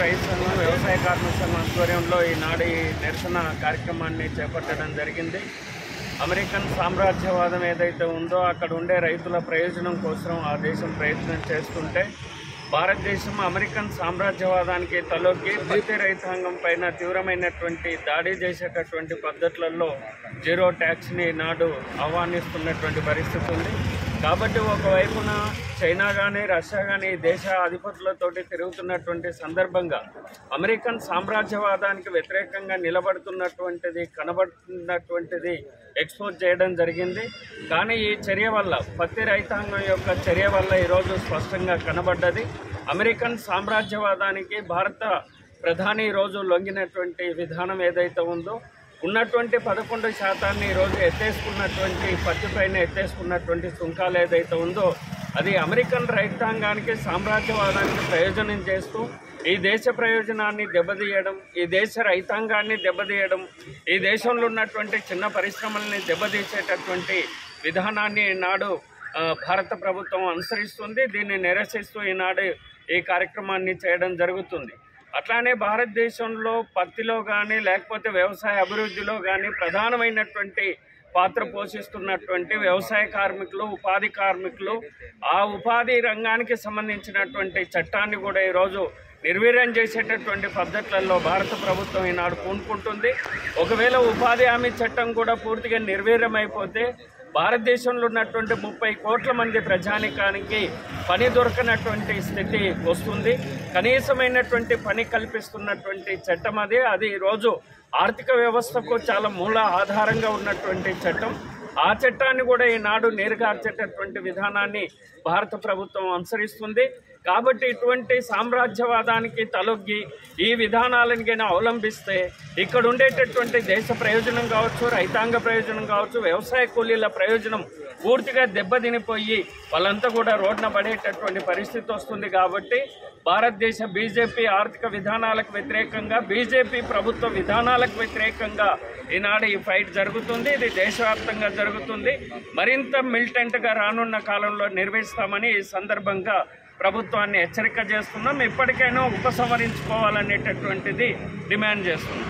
రైతు సంఘం, వ్యవసాయ కార్మిక సంఘం ఆధ్వర్యంలో ఈనాడు ఈ నిరసన కార్యక్రమాన్ని చేపట్టడం జరిగింది. అమెరికన్ సామ్రాజ్యవాదం ఏదైతే ఉందో అక్కడ ఉండే రైతుల ప్రయోజనం కోసం ఆ దేశం ప్రయత్నం చేస్తుంటే భారతదేశం అమెరికన్ సామ్రాజ్యవాదానికి తలొగ్గి పత్తి రైతాంగం పైన తీవ్రమైనటువంటి దాడి చేసేటటువంటి పద్ధతులలో జీరో ట్యాక్స్ని నాడు ఆహ్వానిస్తున్నటువంటి పరిస్థితి ఉంది. కాబట్టి ఒకవైపున చైనా కానీ రష్యా కానీ దేశ అధిపతులతోటి తిరుగుతున్నటువంటి సందర్భంగా అమెరికన్ సామ్రాజ్యవాదానికి వ్యతిరేకంగా నిలబడుతున్నటువంటిది కనబడుతున్నటువంటిది ఎక్స్పోజ్ చేయడం జరిగింది. కానీ ఈ చర్య వల్ల పత్తి రైతాంగం యొక్క చర్య వల్ల ఈరోజు స్పష్టంగా కనబడ్డది. అమెరికన్ సామ్రాజ్యవాదానికి భారత ప్రధాని ఈరోజు లొంగినటువంటి విధానం ఏదైతే ఉందో ఉన్నటువంటి 11% ఈరోజు ఎత్తేసుకున్నటువంటి పత్తిపైన ఎత్తేసుకున్నటువంటి సుంకాలు ఏదైతే ఉందో అది అమెరికన్ రైతాంగానికి సామ్రాజ్యవాదానికి ప్రయోజనం చేస్తూ ఈ దేశ ప్రయోజనాన్ని దెబ్బతీయడం, ఈ దేశ రైతాంగాన్ని దెబ్బతీయడం, ఈ దేశంలో ఉన్నటువంటి చిన్న పరిశ్రమల్ని దెబ్బతీసేటటువంటి విధానాన్ని ఈనాడు భారత ప్రభుత్వం అనుసరిస్తుంది. దీన్ని నిరసిస్తూ ఈనాడు ఈ కార్యక్రమాన్ని చేయడం జరుగుతుంది. అట్లానే భారతదేశంలో పత్తిలో కానీ లేకపోతే వ్యవసాయ అభివృద్ధిలో కానీ ప్రధానమైనటువంటి పాత్ర పోషిస్తున్నటువంటి వ్యవసాయ కార్మికులు, ఉపాధి కార్మికులు, ఆ ఉపాధి రంగానికి సంబంధించినటువంటి చట్టాన్ని కూడా ఈరోజు నిర్వీర్యం చేసేటటువంటి పద్ధతులలో భారత ప్రభుత్వం ఈనాడు పూనుకుంటుంది. ఒకవేళ ఉపాధి హామీ చట్టం కూడా పూర్తిగా నిర్వీర్యమైపోతే భారతదేశంలో ఉన్నటువంటి 30 కోట్ల మంది ప్రజానికానికి పని దొరకనటువంటి స్థితి వస్తుంది. కనీసమైనటువంటి పని కల్పిస్తున్నటువంటి చట్టం అది ఈరోజు ఆర్థిక వ్యవస్థకు చాలా మూల ఆధారంగా ఉన్నటువంటి చట్టం. ఆ చట్టాన్ని కూడా ఈనాడు నీరుగార్చేటటువంటి విధానాన్ని భారత ప్రభుత్వం అనుసరిస్తుంది. కాబట్టి ఇటువంటి సామ్రాజ్యవాదానికి తలొగ్గి ఈ విధానాలను కానీ అవలంబిస్తే ఇక్కడ ఉండేటటువంటి దేశ ప్రయోజనం కావచ్చు, రైతాంగ ప్రయోజనం కావచ్చు, వ్యవసాయ కూలీల ప్రయోజనం పూర్తిగా దెబ్బతినిపోయి వాళ్ళంతా కూడా రోడ్న పడేటటువంటి పరిస్థితి వస్తుంది. కాబట్టి భారతదేశ బీజేపీ ఆర్థిక విధానాలకు వ్యతిరేకంగా, బీజేపీ ప్రభుత్వ విధానాలకు వ్యతిరేకంగా ఈనాడు ఈ ఫైట్ జరుగుతుంది. ఇది దేశవ్యాప్తంగా జరుగుతుంది. మరింత మిలిటెంట్గా రానున్న కాలంలో నిర్వహిస్తామని ఈ సందర్భంగా ప్రభుత్వాన్ని హెచ్చరిక చేస్తున్నాం. ఇప్పటికైనా ఉపసంహరించుకోవాలనేటటువంటిది డిమాండ్ చేస్తున్నాం.